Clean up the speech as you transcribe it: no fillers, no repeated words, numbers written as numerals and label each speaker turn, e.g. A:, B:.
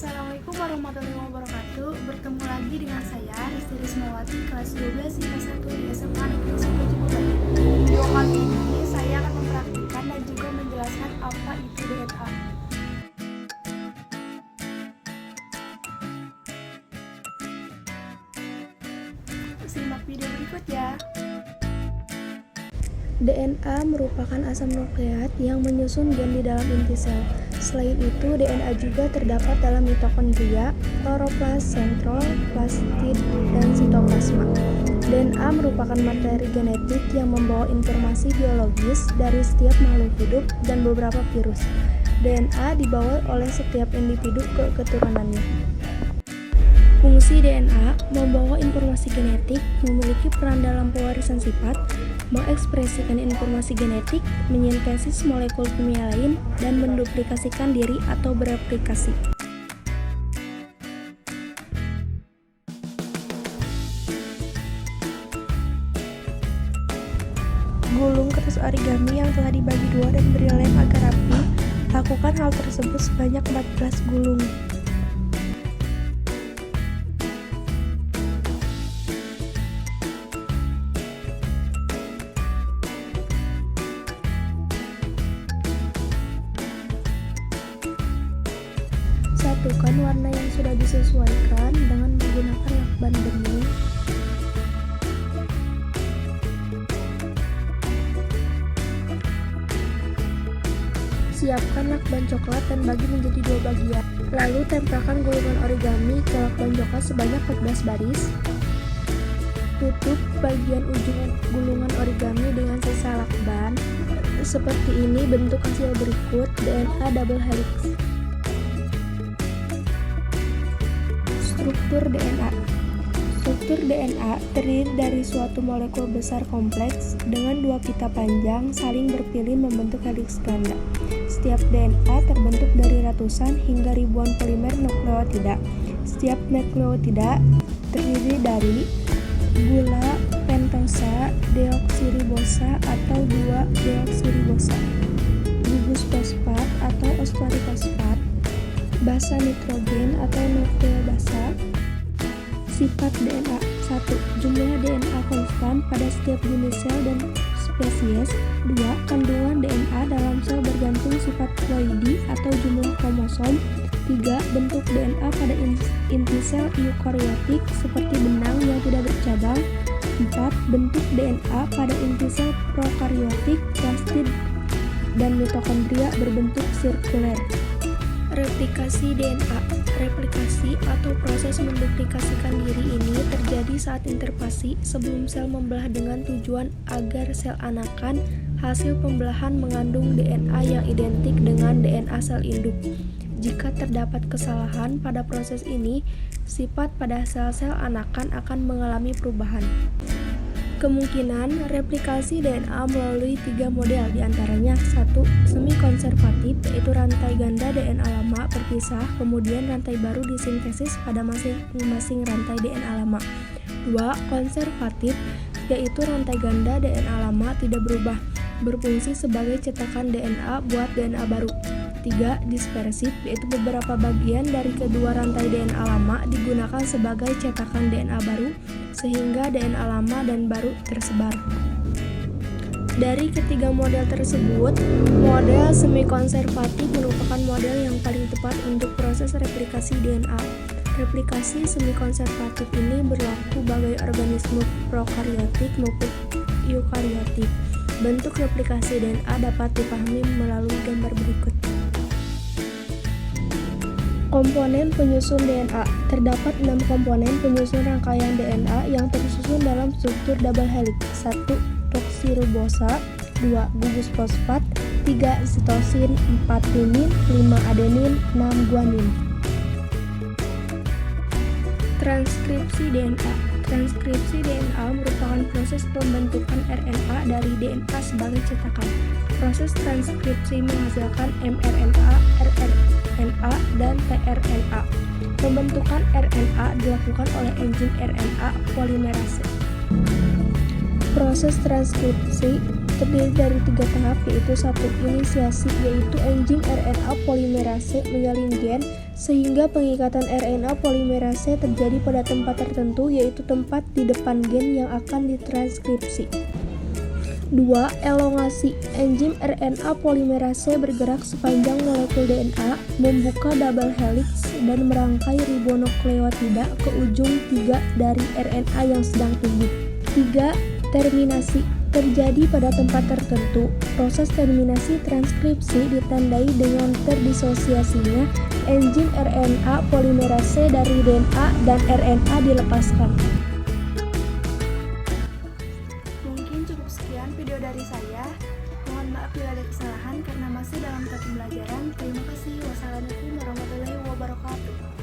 A: Assalamualaikum warahmatullahi wabarakatuh. Bertemu lagi dengan saya Risti Rismawati, kelas 12 IPA 1 di SMA Negeri 1 Ciputat. Video kali ini saya akan mempraktikkan dan juga menjelaskan apa itu DNA. Simak video berikut ya. DNA merupakan asam nukleat yang menyusun gen di dalam inti sel. Selain itu, DNA juga terdapat dalam mitokondria, kloroplas, sentrol, plastid, dan sitoplasma. DNA merupakan materi genetik yang membawa informasi biologis dari setiap makhluk hidup dan beberapa virus. DNA dibawa oleh setiap individu ke keturunannya. Fungsi DNA membawa informasi genetik, memiliki peran dalam pewarisan sifat, mengekspresikan informasi genetik, menyintesis molekul kimia lain, dan menduplikasikan diri atau bereplikasi. Gulung kertas origami yang telah dibagi dua dan beri lem agar rapi. Lakukan hal tersebut sebanyak 14 gulung. Satukan warna yang sudah disesuaikan dengan menggunakan lakban bening. Siapkan lakban coklat dan bagi menjadi dua bagian. Lalu tempelkan gulungan origami ke lakban coklat sebanyak 14 baris. Tutup bagian ujung gulungan origami dengan sisa lakban. Seperti ini bentuk hasil berikut DNA double helix. Struktur DNA. Struktur DNA terdiri dari suatu molekul besar kompleks dengan dua pita panjang saling berpilin membentuk heliks ganda. Setiap DNA terbentuk dari ratusan hingga ribuan polimer nukleotida. Setiap nukleotida terdiri dari gula, pentosa, deoksiribosa atau 2-deoksiribosa, gugus fosfat atau oxalifosfat, basa nitrogen atau nukleobasa. Sifat DNA. 1. Jumlah DNA konstan pada setiap jenis sel dan spesies. 2. Kandungan DNA dalam sel bergantung sifat ploidi atau jumlah kromosom. 3. Bentuk DNA pada inti sel eukariotik seperti benang yang tidak bercabang. 4. Bentuk DNA pada inti sel prokariotik, plastid, dan mitokondria berbentuk sirkuler. Replikasi DNA. Replikasi atau proses menduplikasikan diri ini terjadi saat interfasi sebelum sel membelah dengan tujuan agar sel anakan hasil pembelahan mengandung DNA yang identik dengan DNA sel induk. Jika terdapat kesalahan pada proses ini, sifat pada sel-sel anakan akan mengalami perubahan. Kemungkinan replikasi DNA melalui 3 model, diantaranya 1. Semi-konservatif, yaitu rantai ganda DNA lama berpisah, kemudian rantai baru disintesis pada masing-masing rantai DNA lama. 2. Konservatif, yaitu rantai ganda DNA lama tidak berubah, berfungsi sebagai cetakan DNA buat DNA baru. 3. Dispersif, yaitu beberapa bagian dari kedua rantai DNA lama digunakan sebagai cetakan DNA baru, sehingga DNA lama dan baru tersebar. Dari ketiga model tersebut, model semi-konservatif merupakan model yang paling tepat untuk proses replikasi DNA. Replikasi semi-konservatif ini berlaku bagi organisme prokariotik maupun eukariotik. Bentuk replikasi DNA dapat dipahami melalui gambar berikut. Komponen penyusun DNA. Terdapat 6 komponen penyusun rangkaian DNA yang tersusun dalam struktur double helix. 1. Deoksiribosa, 2. Gugus fosfat, 3. Sitosin, 4. Timin, 5. Adenin, 6. Guanin. Transkripsi DNA. Transkripsi DNA merupakan proses pembentukan RNA dari DNA sebagai cetakan. Proses transkripsi menghasilkan mRNA, rRNA, dan tRNA. Pembentukan RNA dilakukan oleh enzim RNA polimerase. Proses transkripsi terdiri dari 3 tahap, yaitu 1. Inisiasi, yaitu enzim RNA polimerase menyalin gen sehingga pengikatan RNA polimerase terjadi pada tempat tertentu, yaitu tempat di depan gen yang akan ditranskripsi. 2. Elongasi, enzim RNA polimerase bergerak sepanjang molekul DNA, membuka double helix dan merangkai ribonukleotida ke ujung 3 dari RNA yang sedang tumbuh. 3. Terminasi, terjadi pada tempat tertentu. Proses terminasi transkripsi ditandai dengan terdisosiasinya enzim RNA polimerase dari DNA dan RNA dilepaskan. Mungkin cukup sekian video dari saya. Mohon maaf bila ada kesalahan karena masih dalam tahap pembelajaran. Terima kasih. Wassalamualaikum warahmatullahi wabarakatuh.